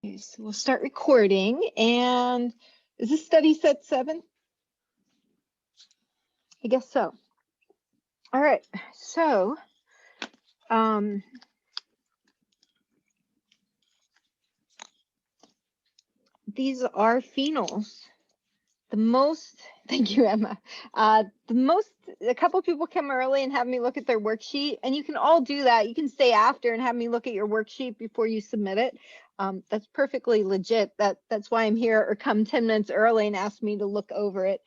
Okay, so we'll start recording. And is this study set 7? I guess so. All right, so these are phenols. The most, thank you, Emma. A couple people come early and have me look at their worksheet, and you can all do that. You can stay after and have me look at your worksheet before you submit it. That's perfectly legit. That's why I'm here, or come 10 minutes early and ask me to look over it.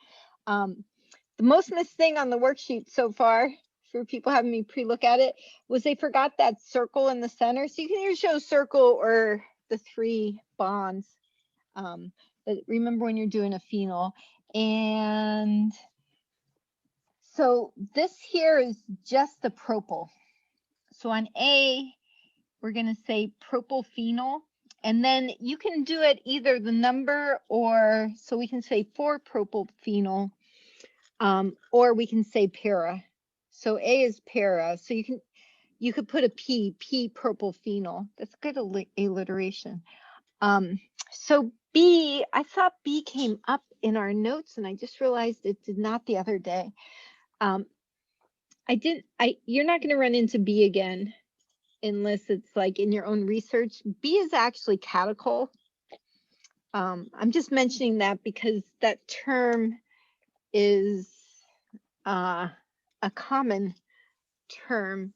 The most missed thing on the worksheet so far, for people having me pre-look at it, was they forgot that circle in the center. So you can either show circle or the 3 bonds. But remember when you're doing a phenol. And so this here is just the propyl. So on A, we're going to say propylphenol. And then you can do it either the number, or so we can say 4-propylphenol, or we can say para. So A is para. So you could put a P propylphenol. That's good alliteration. So B, I thought B came up in our notes, and I just realized it did not the other day. You're not going to run into B again unless it's like in your own research. B is actually catechol. I'm just mentioning that because that term is a common term.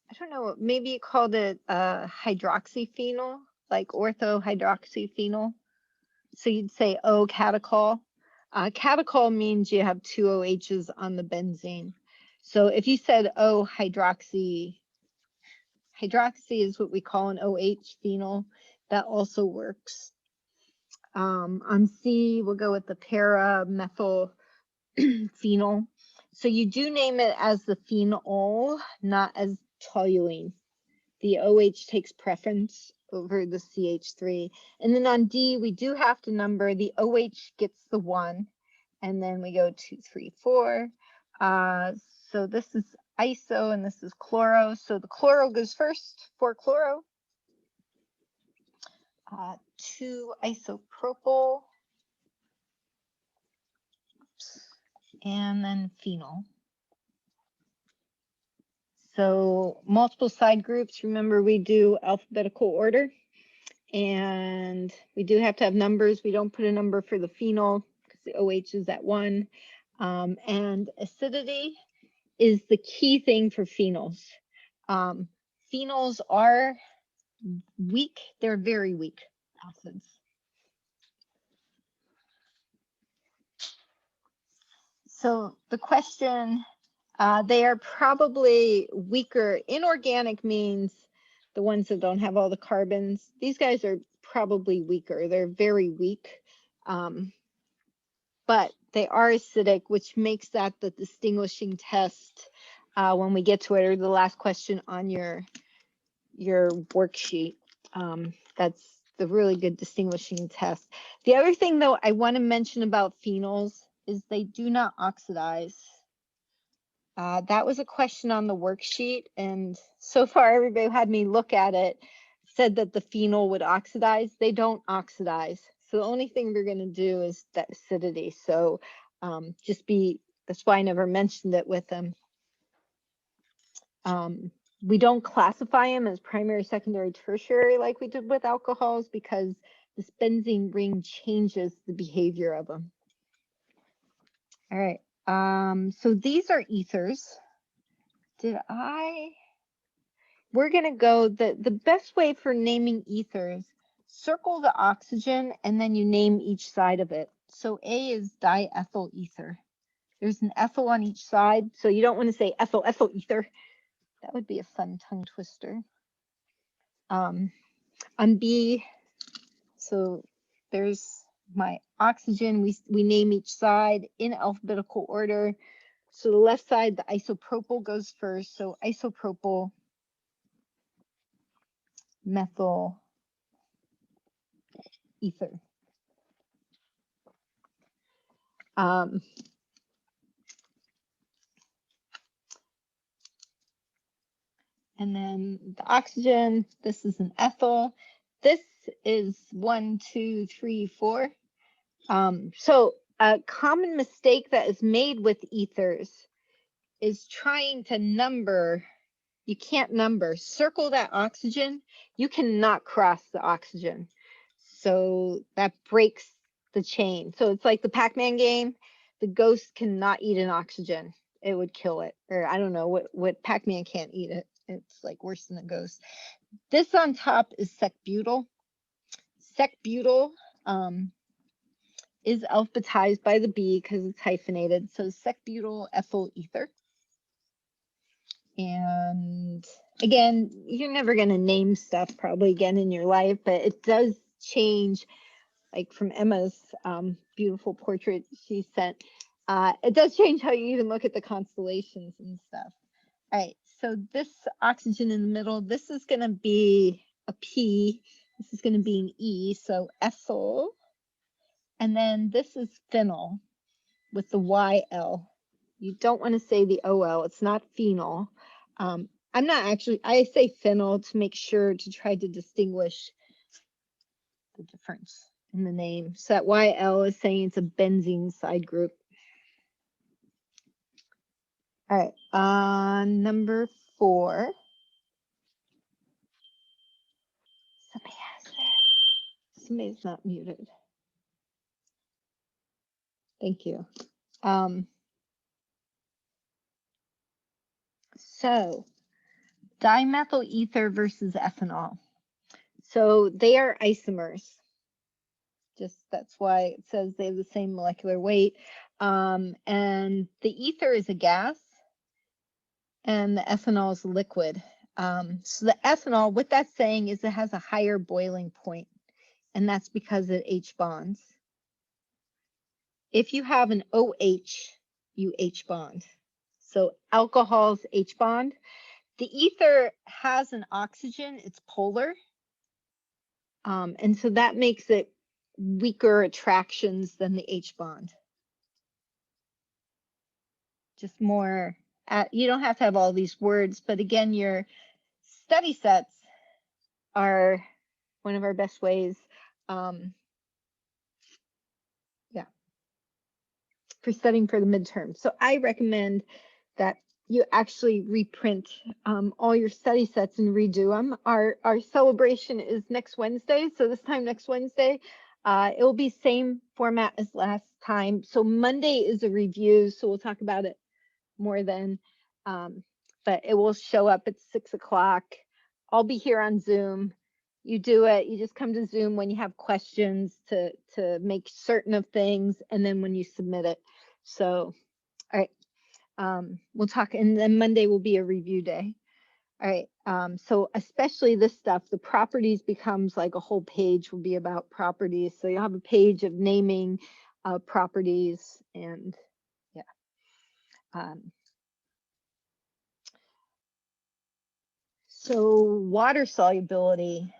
I don't know, maybe you called it hydroxyphenol, like orthohydroxyphenol. So you'd say O catechol. Catechol means you have 2 OHs on the benzene. So if you said O hydroxy, hydroxy is what we call an OH phenol. That also works. On C, we'll go with the para-methyl phenol. So you do name it as the phenol, not as toluene. The OH takes preference over the CH3. And then on D, we do have to number. The OH gets the 1. And then we go 2, 3, 4. So this is iso and this is chloro. So the chloro goes first, 4-chloro. 2-isopropyl. And then phenol. So multiple side groups, remember we do alphabetical order, and we do have to have numbers. We don't put a number for the phenol because the OH is at 1. And acidity is the key thing for phenols. Phenols are weak. They're very weak acids. So the question, they are probably weaker. Inorganic means the ones that don't have all the carbons. These guys are probably weaker. They're very weak, but they are acidic, which makes that the distinguishing test when we get to it, or the last question on your worksheet. That's the really good distinguishing test. The other thing, though, I want to mention about phenols is they do not oxidize. That was a question on the worksheet, and so far everybody who had me look at it said that the phenol would oxidize. They don't oxidize. So the only thing we're going to do is that acidity. So that's why I never mentioned it with them. We don't classify them as primary, secondary, tertiary like we did with alcohols, because this benzene ring changes the behavior of them. All right. So these are ethers. We're going to go, the best way for naming ethers, circle the oxygen and then you name each side of it. So A is diethyl ether. There's an ethyl on each side, so you don't want to say ethyl ether. That would be a fun tongue twister. On B, so there's my oxygen. We name each side in alphabetical order. So the left side, the isopropyl goes first. So isopropyl methyl ether. And then the oxygen, this is an ethyl. This is 1, 2, 3, 4. So a common mistake that is made with ethers is trying to number. You can't number. Circle that oxygen. You cannot cross the oxygen. So that breaks the chain. So it's like the Pac-Man game. The ghost cannot eat an oxygen. It would kill it. Or I don't know what Pac-Man can't eat it. It's like worse than a ghost. This on top is sec-butyl. Sec-butyl is alphabetized by the B because it's hyphenated. So sec-butyl ethyl ether. And again, you're never going to name stuff probably again in your life, but it does change, like from Emma's beautiful portrait she sent. It does change how you even look at the constellations and stuff. All right, so this oxygen in the middle, this is going to be a P. This is going to be an E, so ethyl. And then this is phenyl with the YL. You don't want to say the OL. It's not phenol. I'm not actually, I say phenyl to make sure to try to distinguish the difference in the name. So that YL is saying it's a benzene side group. All right, number 4. Somebody has there. Somebody's not muted. Thank you. So dimethyl ether versus ethanol. So they are isomers. Just that's why it says they have the same molecular weight. And the ether is a gas and the ethanol is a liquid. So the ethanol, what that's saying is it has a higher boiling point, and that's because it H bonds. If you have an OH, you H bond. So alcohols H bond. The ether has an oxygen, it's polar. And so that makes it weaker attractions than the H bond. Just more, you don't have to have all these words, but again, your study sets are one of our best ways, for studying for the midterm. So I recommend that you actually reprint all your study sets and redo them. Our celebration is next Wednesday. So this time next Wednesday, it will be same format as last time. So Monday is a review. So we'll talk about it more then. But it will show up at 6 o'clock. I'll be here on Zoom. You do it. You just come to Zoom when you have questions to make certain of things, and then when you submit it. So, all right, we'll talk, and then Monday will be a review day. All right, so especially this stuff, the properties becomes like a whole page will be about properties. So you'll have a page of naming properties, and yeah. So water solubility,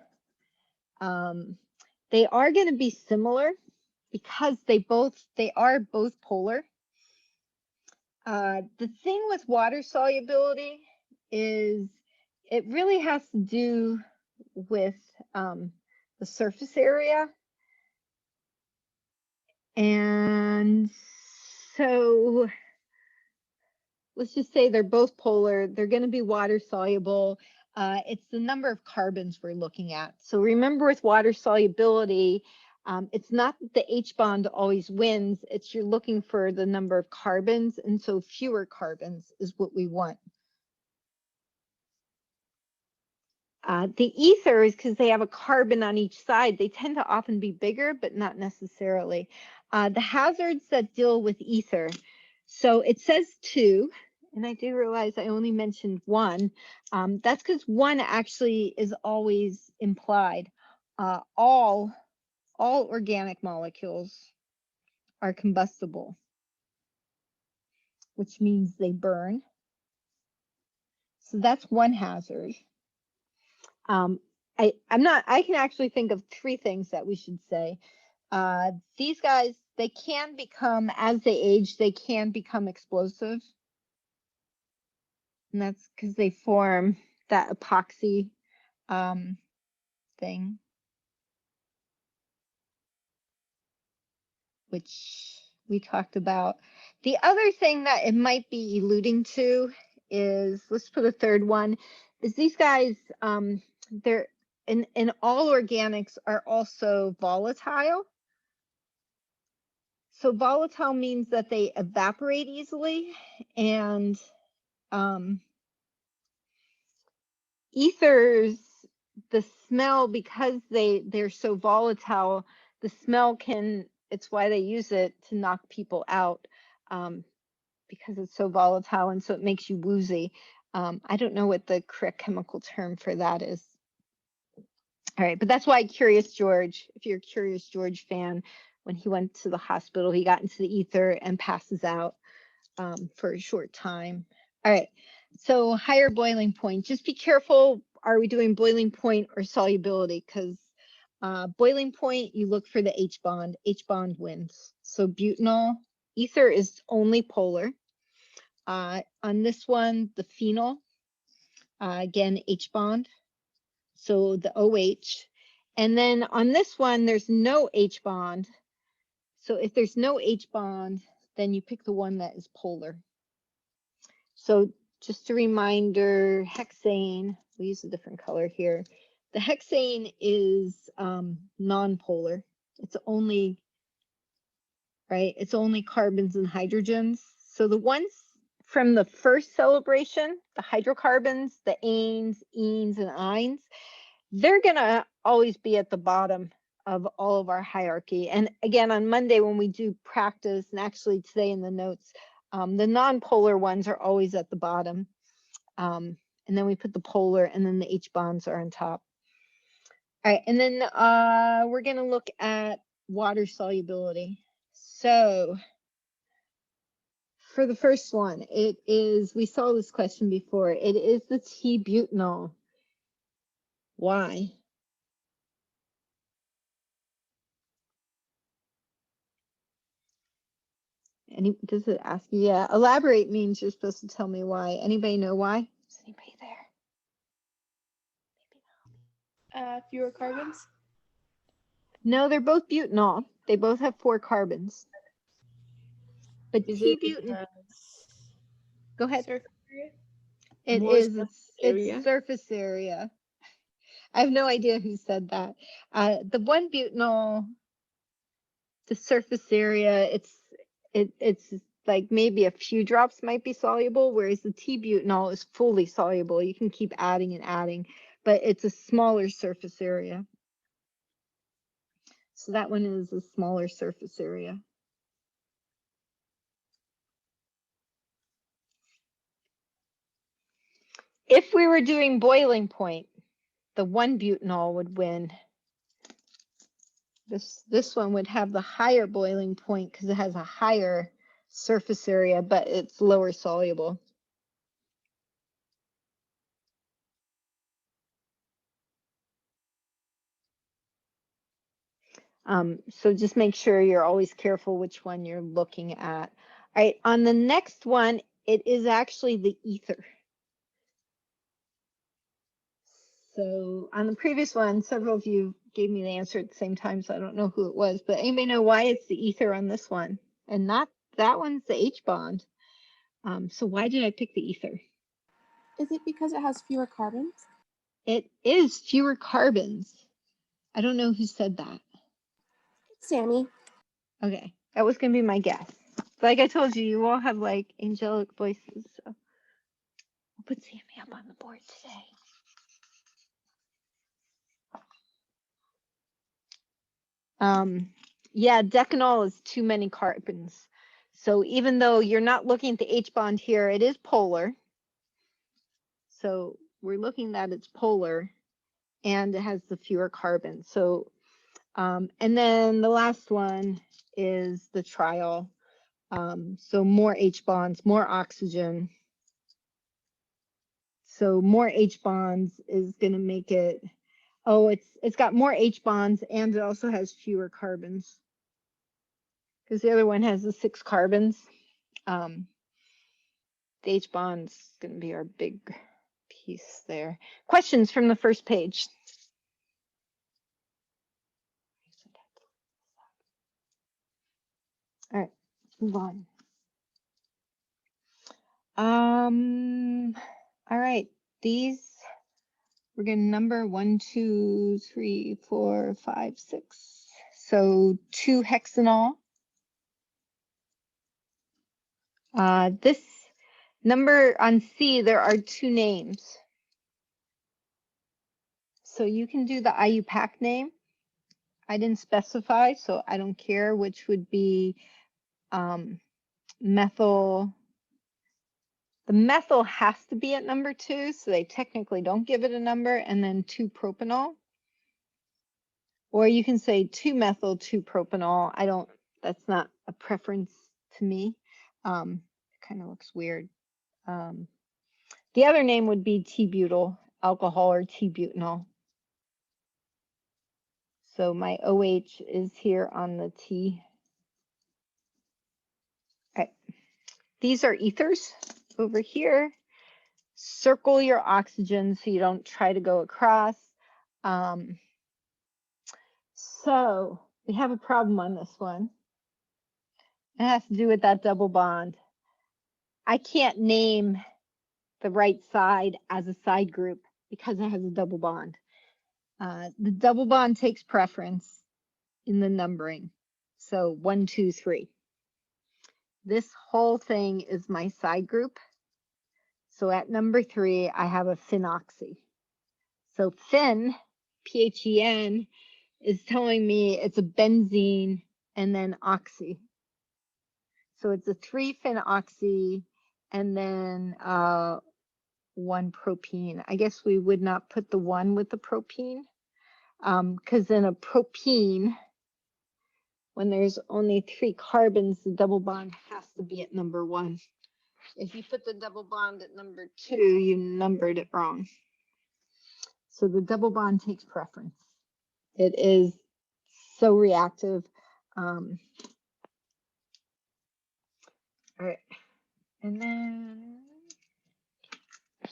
they are going to be similar because they are both polar. The thing with water solubility is it really has to do with the surface area. And so let's just say they're both polar. They're going to be water soluble. It's the number of carbons we're looking at. So remember with water solubility, it's not that the H bond always wins. It's you're looking for the number of carbons. And so fewer carbons is what we want. The ether is because they have a carbon on each side. They tend to often be bigger, but not necessarily. The hazards that deal with ether. So it says 2. And I do realize I only mentioned 1. That's because 1 actually is always implied. All organic molecules are combustible, which means they burn. So that's one hazard. I can actually think of 3 things that we should say. These guys, they can become, as they age, they can become explosive. And that's because they form that epoxy thing. which we talked about. The other thing that it might be alluding to is, let's put a third one, is these guys, they're in all organics are also volatile. So volatile means that they evaporate easily, and ethers, the smell, because they're so volatile, the smell can, it's why they use it to knock people out, because it's so volatile, and so it makes you woozy. I don't know what the correct chemical term for that is. All right, but that's why Curious George, if you're a Curious George fan, when he went to the hospital, he got into the ether and passes out for a short time. All right, so higher boiling point. Just be careful, are we doing boiling point or solubility? Because boiling point, you look for the H bond. H bond wins. So butanol, ether is only polar. On this one, the phenol, again, H bond. So the OH. And then on this one, there's no H bond. So if there's no H bond, then you pick the one that is polar. So just a reminder, hexane, we use a different color here. The hexane is non-polar. It's only, right? It's only carbons and hydrogens. So the ones from the first celebration, the hydrocarbons, the anes, enes, and ines, they're gonna always be at the bottom of all of our hierarchy. And again, on Monday when we do practice, and actually today in the notes, the non-polar ones are always at the bottom. And then we put the polar, and then the H bonds are on top. All right, and then we're gonna look at water solubility. So for the first one, it is, we saw this question before, it is the T-butanol. Why? Does it ask you? Yeah, elaborate means you're supposed to tell me why. Anybody know why? Is anybody there? Maybe not. Fewer carbons? No, they're both butanol. They both have 4 carbons. But T-butanol. Go ahead. Surface area? It More is. surface It's area. surface area. I have no idea who said that. The 1-butanol, the surface area, it's like maybe a few drops might be soluble, whereas the T-butanol is fully soluble. You can keep adding and adding, but it's a smaller surface area. So that one is a smaller surface area. If we were doing boiling point, the 1-butanol would win. This one would have the higher boiling point because it has a higher surface area, but it's lower soluble. So just make sure you're always careful which one you're looking at. All right, on the next one, it is actually the ether. So on the previous one, several of you gave me the answer at the same time, so I don't know who it was, but anybody know why it's the ether on this one? And not that one's the H bond. So why did I pick the ether? Is it because it has fewer carbons? It is fewer carbons. I don't know who said that. Sammy. Okay, that was gonna be my guess. Like I told you, you all have like angelic voices, so I'll put Sammy up on the board today. Yeah, decanol is too many carbons. So even though you're not looking at the H bond here, it is polar. So we're looking at it's polar and it has the fewer carbons. So, and then the last one is the triol. So more H bonds, more oxygen. So more H bonds is gonna make it, oh, it's got more H bonds and it also has fewer carbons. Because the other one has the 6 carbons. The H bond's going to be our big piece there. Questions from the first page? All right, let's move on. All right, these we're gonna number 1, 2, 3, 4, 5, 6. So 2-hexanol. This number on C, there are 2 names. So you can do the IUPAC name. I didn't specify, so I don't care, which would be methyl. The methyl has to be at number 2, so they technically don't give it a number, and then 2-propanol. Or you can say 2-methyl, 2-propanol. I don't, that's not a preference to me. It kind of looks weird. The other name would be T-butyl alcohol or T-butanol. So my OH is here on the T. Okay. These are ethers over here. Circle your oxygen so you don't try to go across. So we have a problem on this one. It has to do with that double bond. I can't name the right side as a side group because it has a double bond. The double bond takes preference in the numbering. So 1, 2, 3. This whole thing is my side group. So at number 3, I have a phenoxy. So phen, P-H-E-N, is telling me it's a benzene and then oxy. So it's a 3-phenoxy and then 1 propene. I guess we would not put the 1 with the propene because in a propene, when there's only 3 carbons, the double bond has to be at number 1. If you put the double bond at number 2, you numbered it wrong. So the double bond takes preference. It is so reactive. All right. And then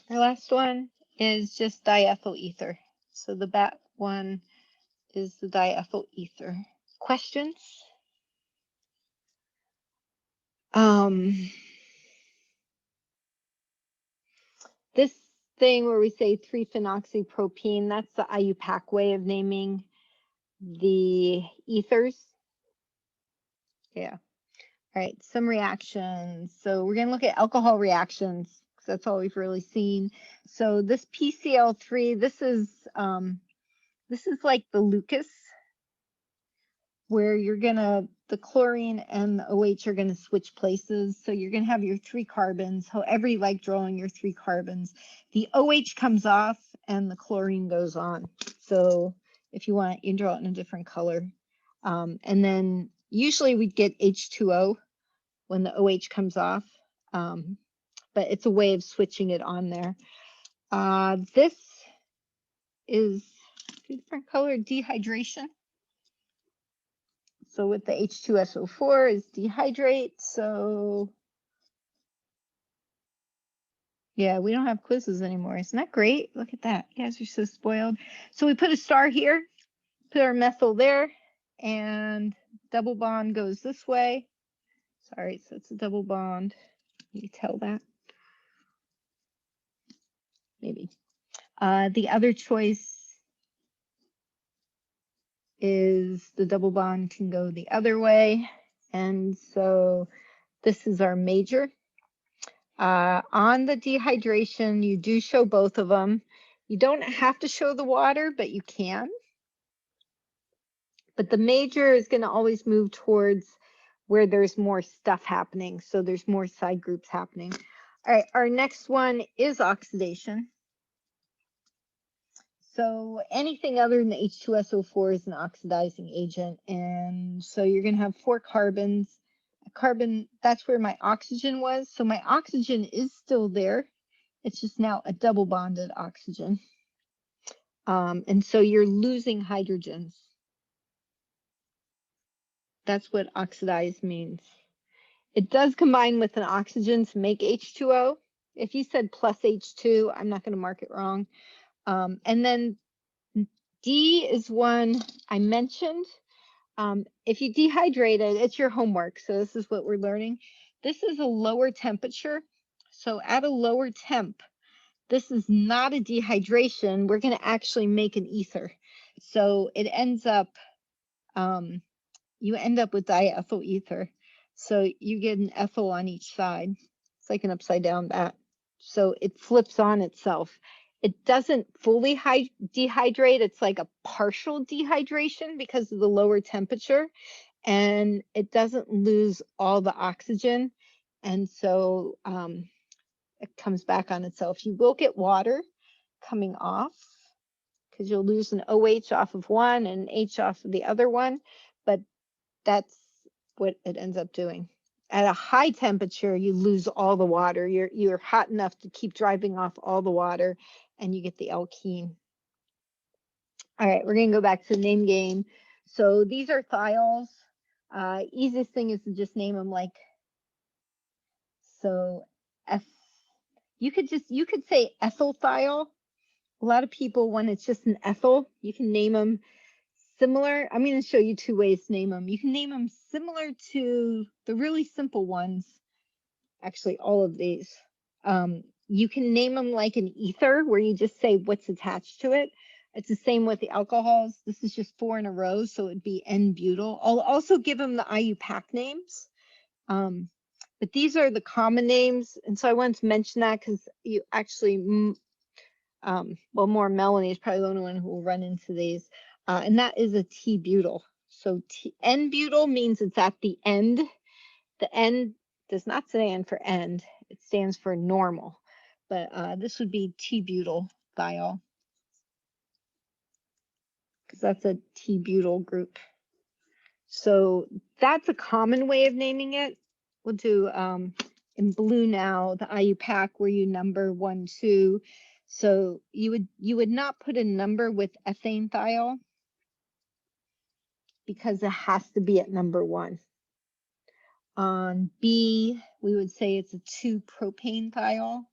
the last one is just diethyl ether. So the back one is the diethyl ether. Questions? This thing where we say 3-phenoxypropene, that's the IUPAC way of naming the ethers. Yeah. All right, some reactions. So we're going to look at alcohol reactions because that's all we've really seen. So this PCl3, this is like the Lucas, where you're gonna, the chlorine and the OH are gonna switch places. So you're gonna have your 3 carbons, however you like drawing your 3 carbons. The OH comes off and the chlorine goes on. So if you want, you can draw it in a different color. And then usually we'd get H2O when the OH comes off, but it's a way of switching it on there. This is a different color, dehydration. So with the H2SO4 is dehydrate. So yeah, we don't have quizzes anymore. Isn't that great? Look at that. You guys are so spoiled. So we put a star here, put our methyl there, and double bond goes this way. Sorry, so it's a double bond. You tell that? Maybe. The other choice is the double bond can go the other way. And so this is our major. On the dehydration, you do show both of them. You don't have to show the water, but you can. But the major is going to always move towards where there's more stuff happening. So there's more side groups happening. All right, our next one is oxidation. So anything other than H2SO4 is an oxidizing agent. And so you're going to have 4 carbons. A carbon, that's where my oxygen was. So my oxygen is still there. It's just now a double bonded oxygen. And so you're losing hydrogens. That's what oxidize means. It does combine with an oxygen to make H2O. If you said plus H2, I'm not going to mark it wrong. And then D is one I mentioned. If you dehydrate it, it's your homework. So this is what we're learning. This is a lower temperature. So at a lower temp, this is not a dehydration. We're going to actually make an ether. So it ends up, you end up with diethyl ether. So you get an ethyl on each side. It's like an upside down bat. So it flips on itself. It doesn't fully dehydrate. It's like a partial dehydration because of the lower temperature. And it doesn't lose all the oxygen. And so it comes back on itself. You will get water coming off because you'll lose an OH off of one and an H off of the other one, but that's what it ends up doing. At a high temperature, you lose all the water. You're hot enough to keep driving off all the water, and you get the alkene. All right, we're gonna go back to the name game. So these are thiols. Easiest thing is to just name them like so. You could say ethyl thiol. A lot of people, when it's just an ethyl, you can name them similar. I'm going to show you two ways to name them. You can name them similar to the really simple ones. Actually, all of these. You can name them like an ether, where you just say what's attached to it. It's the same with the alcohols. This is just 4 in a row, so it'd be N-butyl. I'll also give them the IUPAC names. But these are the common names, and so I wanted to mention that because you actually, well, more Melanie is probably the only one who will run into these, and that is a T-butyl. So N-butyl means it's at the end. The N does not stand for end; it stands for normal. But this would be T-butyl thiol because that's a T-butyl group. So that's a common way of naming it. We'll do in blue now, the IUPAC, where you number 1, 2. So you would not put a number with ethane thiol because it has to be at number 1. On B, we would say it's a 2-propane thiol.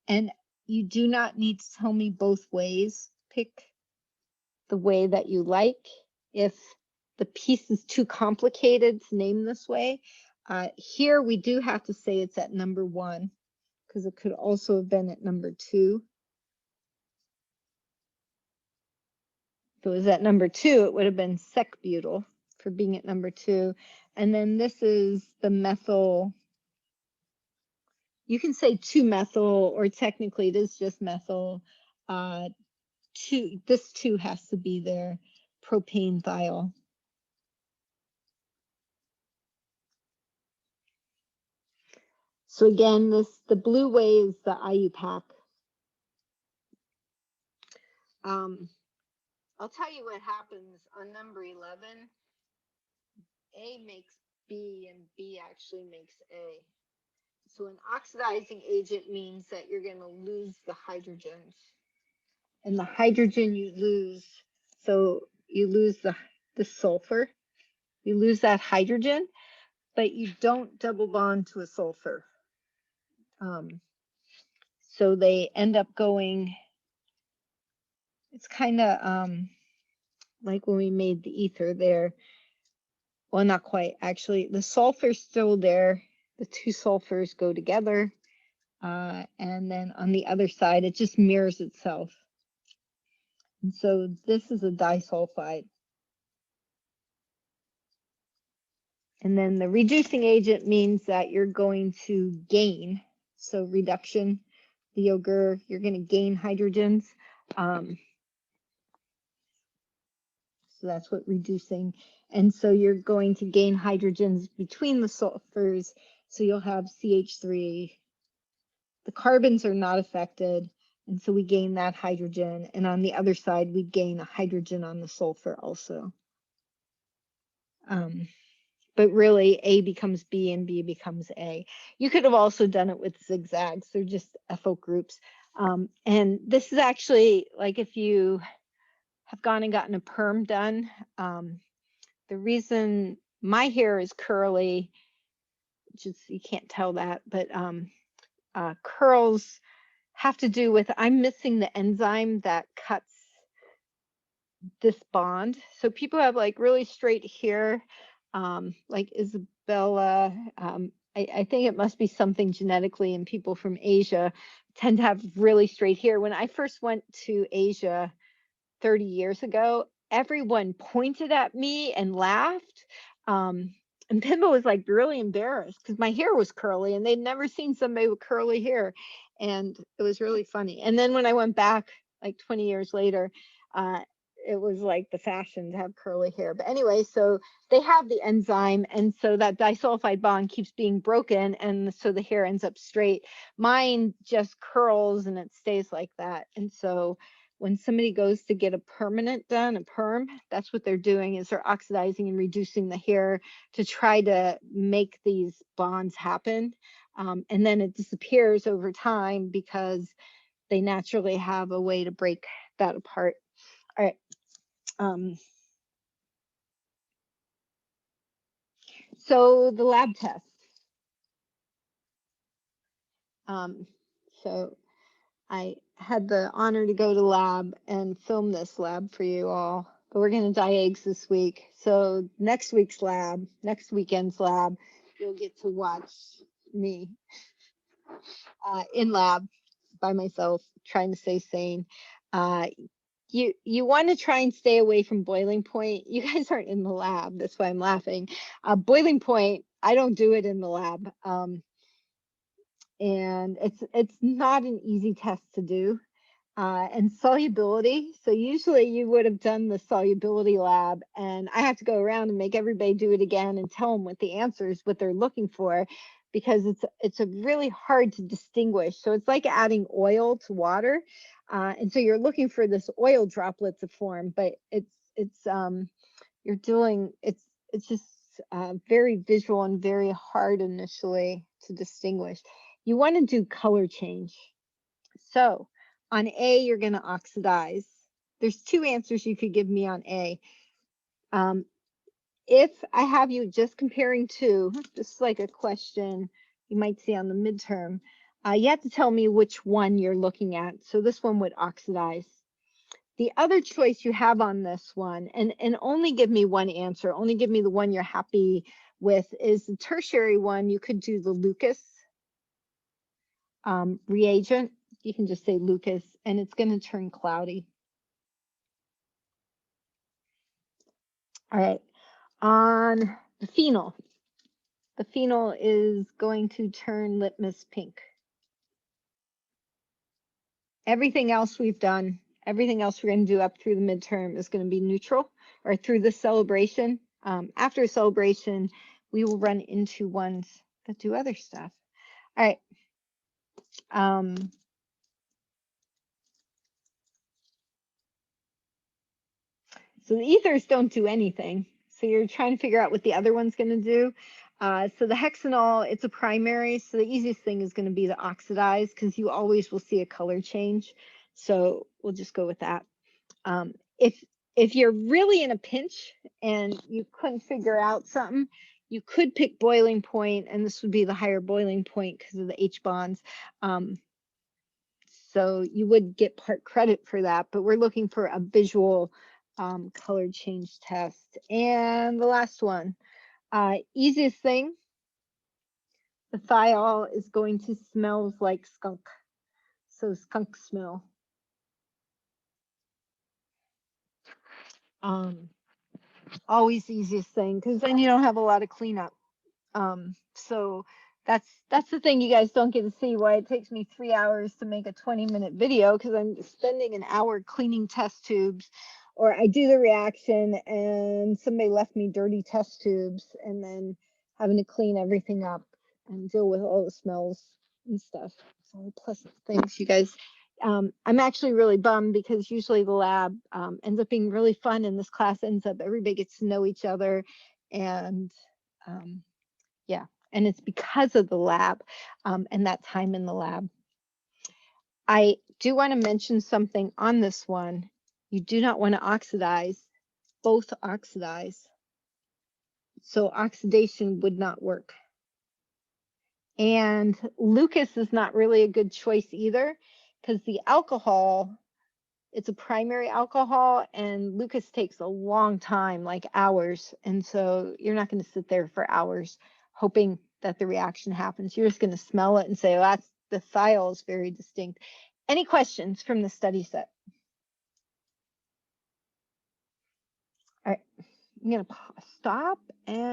And you do not need to tell me both ways. Pick the way that you like. If the piece is too complicated to name this way, here we do have to say it's at number 1 because it could also have been at number 2. If it was at number 2, it would have been sec-butyl for being at number 2. And then this is the methyl. You can say 2-methyl, or technically it is just methyl. This 2 has to be there, propane thiol. So again, the blue way is the IUPAC. I'll tell you what happens on number 11. A makes B and B actually makes A. So an oxidizing agent means that you're going to lose the hydrogens. And the hydrogen you lose, so you lose the sulfur. You lose that hydrogen, but you don't double bond to a sulfur. So they end up going, it's kind of like when we made the ether there. Well, not quite, actually. The sulfur's still there. The 2 sulfurs go together. And then on the other side, it just mirrors itself. And so this is a disulfide. And then the reducing agent means that you're going to gain. So reduction, the yogurt, you're going to gain hydrogens. So that's what reducing. And so you're going to gain hydrogens between the sulfurs. So you'll have CH3. The carbons are not affected. And so we gain that hydrogen. And on the other side, we gain a hydrogen on the sulfur also. But really, A becomes B and B becomes A. You could have also done it with zigzags. They're just ethyl groups. And this is actually, like if you have gone and gotten a perm done, the reason my hair is curly, just you can't tell that, but curls have to do with I'm missing the enzyme that cuts this bond. So people have like really straight hair, like Isabella. I think it must be something genetically, and people from Asia tend to have really straight hair. When I first went to Asia 30 years ago, everyone pointed at me and laughed. And Pimba was like really embarrassed because my hair was curly and they'd never seen somebody with curly hair. And it was really funny. And then when I went back like 20 years later, uh, it was like the fashion to have curly hair. But anyway, so they have the enzyme. And so that disulfide bond keeps being broken. And so the hair ends up straight. Mine just curls and it stays like that. And so when somebody goes to get a permanent done, a perm, that's what they're doing, is they're oxidizing and reducing the hair to try to make these bonds happen. And then it disappears over time because they naturally have a way to break that apart. All right. So the lab test. So I had the honor to go to lab and film this lab for you all, but we're going to dye eggs this week. So next week's lab, next weekend's lab, you'll get to watch me in lab by myself, trying to stay sane. You want to try and stay away from boiling point. You guys aren't in the lab, that's why I'm laughing. Boiling point, I don't do it in the lab. And it's not an easy test to do. And solubility. So usually you would have done the solubility lab, and I have to go around and make everybody do it again and tell them what the answers, what they're looking for, because it's a really hard to distinguish. So it's like adding oil to water, and so you're looking for this oil droplet to form, but it's you're doing it's just very visual and very hard initially to distinguish. You want to do color change. So on A, you're going to oxidize. There's two answers you could give me on A. If I have you just comparing two, just like a question you might see on the midterm, you have to tell me which one you're looking at. So this one would oxidize. The other choice you have on this one, and only give me one answer, only give me the one you're happy with, is the tertiary one. You could do the Lucas reagent. You can just say Lucas, and it's going to turn cloudy. All right, on the phenol is going to turn litmus pink. Everything else we've done, everything else we're going to do up through the midterm is going to be neutral, or through the celebration. After celebration, we will run into ones that do other stuff. All right. So the ethers don't do anything. So you're trying to figure out what the other one's going to do. So the hexanol, it's a primary. So the easiest thing is going to be the oxidize, because you always will see a color change. So we'll just go with that. If you're really in a pinch and you couldn't figure out something, you could pick boiling point, and this would be the higher boiling point because of the H bonds. So you would get part credit for that, but we're looking for a visual color change test. And the last one, easiest thing, the thiol is going to smell like skunk. So skunk smell. Always the easiest thing, because then you don't have a lot of cleanup. So that's the thing you guys don't get to see, why it takes me 3 hours to make a 20-minute video, because I'm spending an hour cleaning test tubes, or I do the reaction and somebody left me dirty test tubes, and then having to clean everything up and deal with all the smells and stuff. It's all the pleasant things, you guys. I'm actually really bummed, because usually the lab ends up being really fun, and this class ends up, everybody gets to know each other, and yeah, and it's because of the lab and that time in the lab. I do want to mention something on this one. You do not want to oxidize, both oxidize. So oxidation would not work. And Lucas is not really a good choice either, because the alcohol it's a primary alcohol, and Lucas takes a long time, like hours. And so you're not going to sit there for hours hoping that the reaction happens. You're just going to smell it and say, well, that's the thiol is very distinct. Any questions from the study set? All right, I'm going to stop and